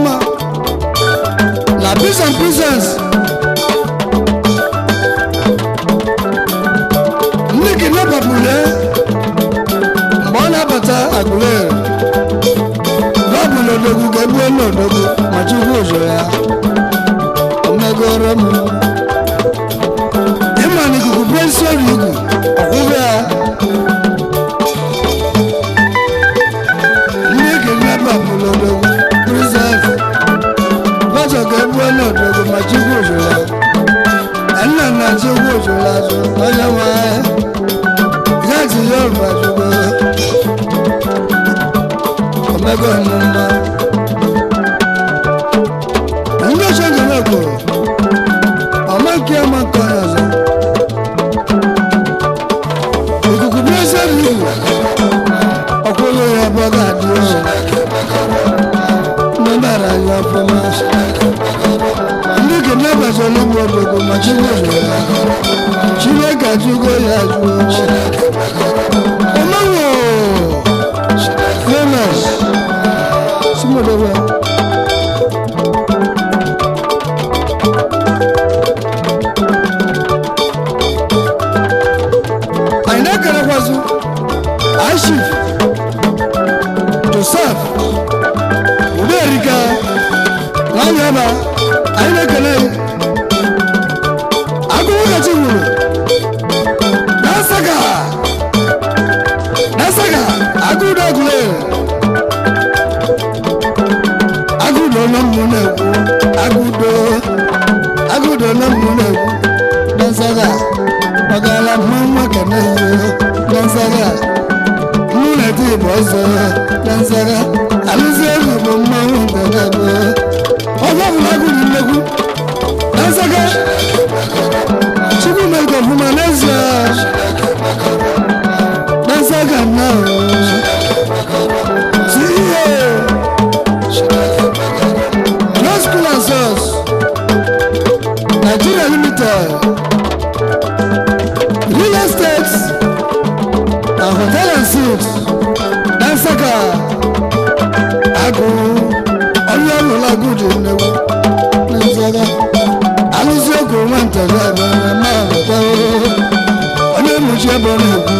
mama la peace and presence ndị kidnapapụle mgbe ọ na-abata Aguleri babụ n'odogwu ga-egbuo n'odogwu ma Chukwu ozoro ya omegoro m ịma na ikuku bensori igwu ọkwụbe ya ndị kidnapapụle odogwu presence bajọ ga-egbuo n'odogwu ma Chukwu ozoro ya nna nna Chukwu ozoro azụ onye nwanyị láti Yorùbá ṣùgbọ́n ọmọgọ́ ẹ̀mú mọ́ ẹ̀ńdọ́ ṣẹ́gun náà kò ọmọ kí ẹ máa kọ́ ẹ̀ ọ̀sán ìkùkù bí ó sẹ́bi ìwà ọkùnrin rẹ̀ bọ́gà àdúrà nígbàrà yọ fún ma ndị kidnapper sọ lóko ọ̀dọ̀kọ̀ mà Chukwu ọ̀dọ̀ ya Chineke Chukwu ya jụọ ọmọwò famous simodowe anyị na-ekerekwazu Ashif Joseph Uberika nwanyị aba anyị na-ekele agụụ kachi nwụrụ Nasaga Agudo Aguleri Agudo no muneku Agudo no muneku Nasaga Magala mama kaneyo Nasaga Muneti bozo Nasaga Alizeru mama ndego Ofa Agudo neku Nasaga Chibu meko humanezia Nasaga now CEO Los Classes Nigeria Limited Real Estate and Hotel and Suites Nasaga Agu Onyolola Gudu Newu Nasaga Alusioku Mantaga Mama Onye Muche Boneku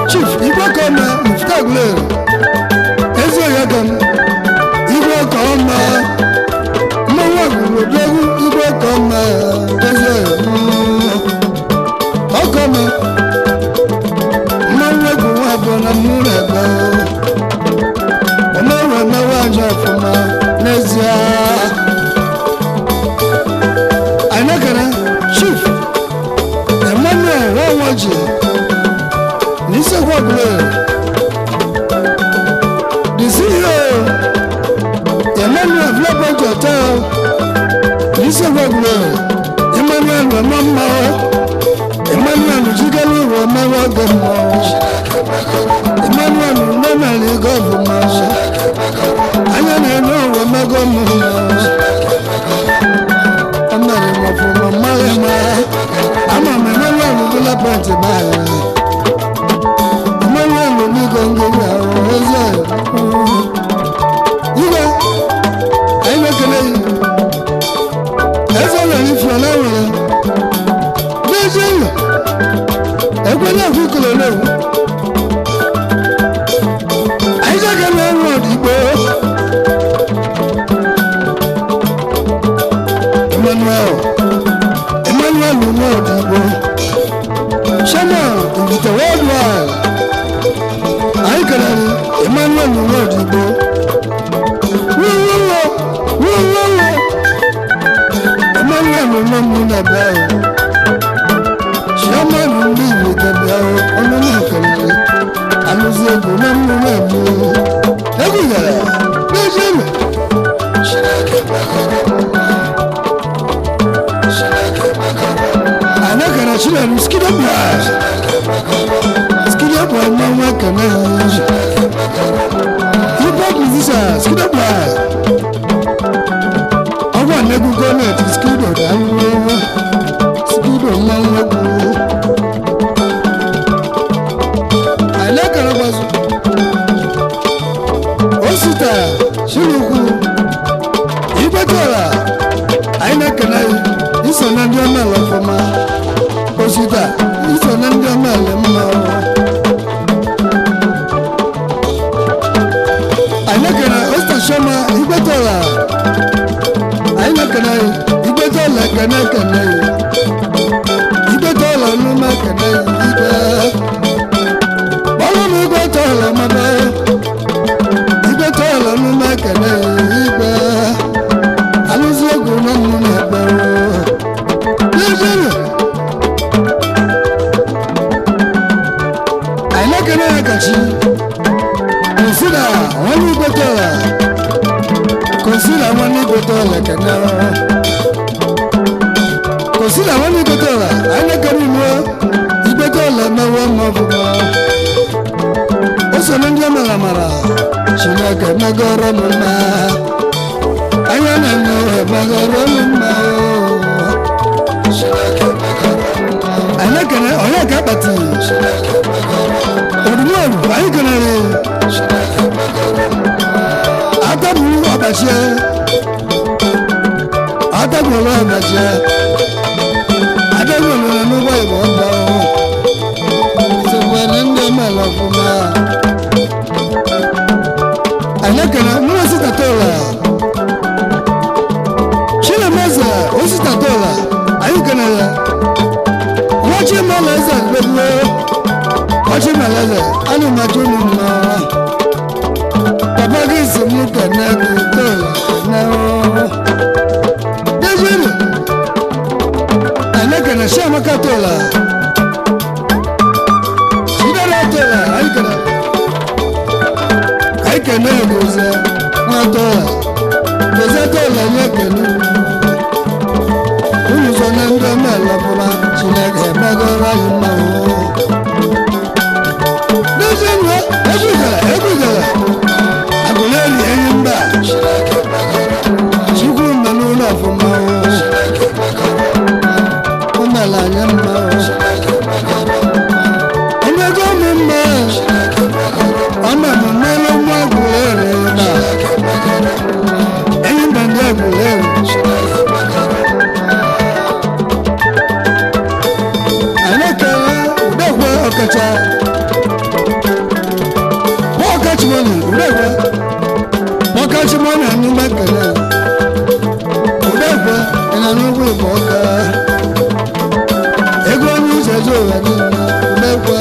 Chief Igwe Koma Mufta Aguleri Eze Yagan Igwe Koma Mmanwụ Agụlodogwu Igwe Koma Eze Ọkoma Mmanwụ egwu nwa abụọ na mmiri ebe Omewe emewe aja ọfụma n'ezie anyị na-ekele Chief Emmanuel Nwawoji Nisekwa Aguleri the CEO Emmanuel Development Hotel Nisekwa Aguleri Emmanuel Wemama Emmanuel Jigelu Wemama Gemo Emmanuel Nenali Govuma Anya na-eno Wemago Muma Amari Mafuma Malema Ama Emmanuel Development Baye I na-ebe chairman ndị Igbo bịa ọnụ na-ekele alụzi egwu na mmụrụ egwu egwu gara n'ezie eme ana kana chilenu skida bwa mama kana hip hop musician skida bwa awa negu gona skido dawo skido mama ku ana kana bazu osita shiruku ibatola aina kana isona ndio mala foma osita isona ndio mala mma aina kana osta shoma ibatola aina kana ibatola kana ibatola numa kana iba balo ibatola mama ibatola numa kana iba aluzi ogun na nuna bawo ainakana yakachi consider wani botola kana consider wani botola ainakani mo ibotola mawa mafuma oso ndia mara chinaka magoro mama ayana no magoro mama anakana oya kabati odumoro ayi kanare atabu abache adabu na no boy boda so wanende malafuma anakana no sitatola chila meza ositatola ayi kanare wache malaza bebo wache malaza anu matunu na papa gisi muka na kutola na dejele anaka na shama katola shidara tola aikana goza matola goza tola nyekenu unuzona ndama la pula chineke magora yumawo dejele egugala aguleri enyimba chukwu manuna fumawo umala nyamawo omego mma ọma mmelo mwa aguleri na enyimba ndị aguleri anaka udekwe ọkacha Wakachimona nyumba kana udekwe ina nubu boka ego nyuze zo wani udekwe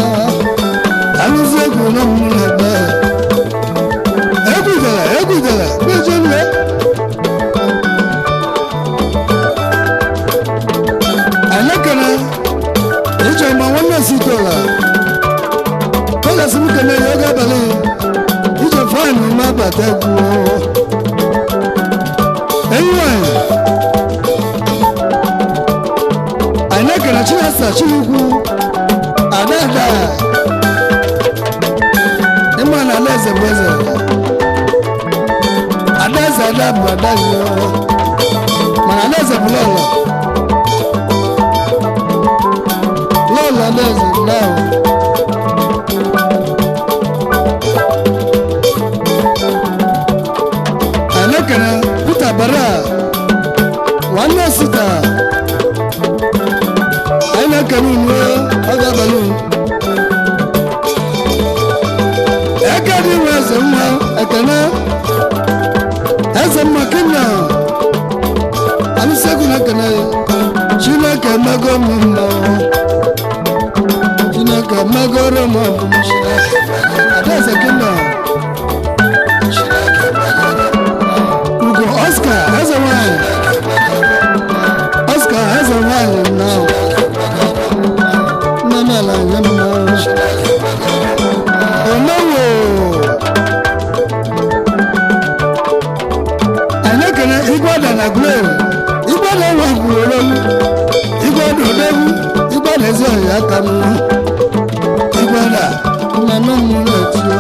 aluze kuna munaba egudala bejonle anakana ejoma wana sitola kola simukana yoga bale fine ma batagu anyway anaka na china sa chilugu adada emana leze mweze adaza adabu adazo mana leze bulolo lola leze lao kana puta bara wana sita aina kanunu aga balu akadi wazema akana azama kana alisaku na kana na glo igwe na-enwe gwuroro igwe dodogwu igwe na-ezi ọhịa aka m igwe na mmanụ mmiri etio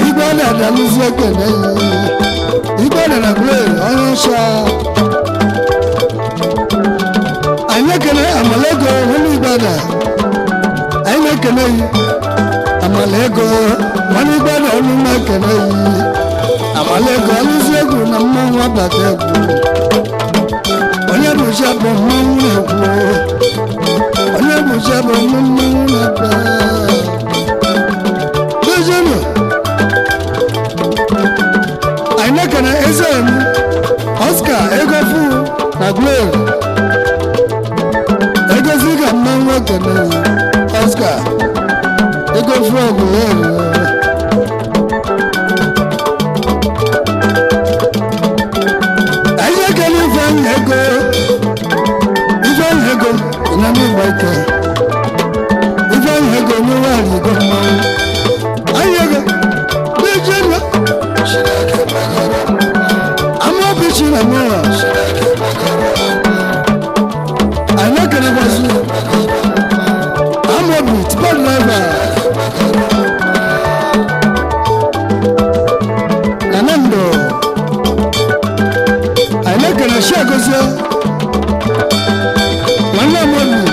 igwe na-adalụzi ekene igwe na glo onye nsọ anyị ekele amalego onye igwe na anyị na-ekele amalego onye igwe na olu na-ekele amalego alụzi egwu na mmanwụ abata egwu onye bụcha bụ mmanwụ na-ekwu onye bụcha bụ mmanwụ na-ebe dojenu anyị na-ekele eze m Oscar Egofu na Glory egozi ka mmanwụ ekele Oscar Egofu ọgụ ego na n'ụgbọ ike ife ego n'ụwa ego mmanwụ anyị ego na-eje nwa amaobi chi na mụwa anyị ekele gbazi amaobi tipa driver na na ndụ anyị ekele shi agozie Onye bụ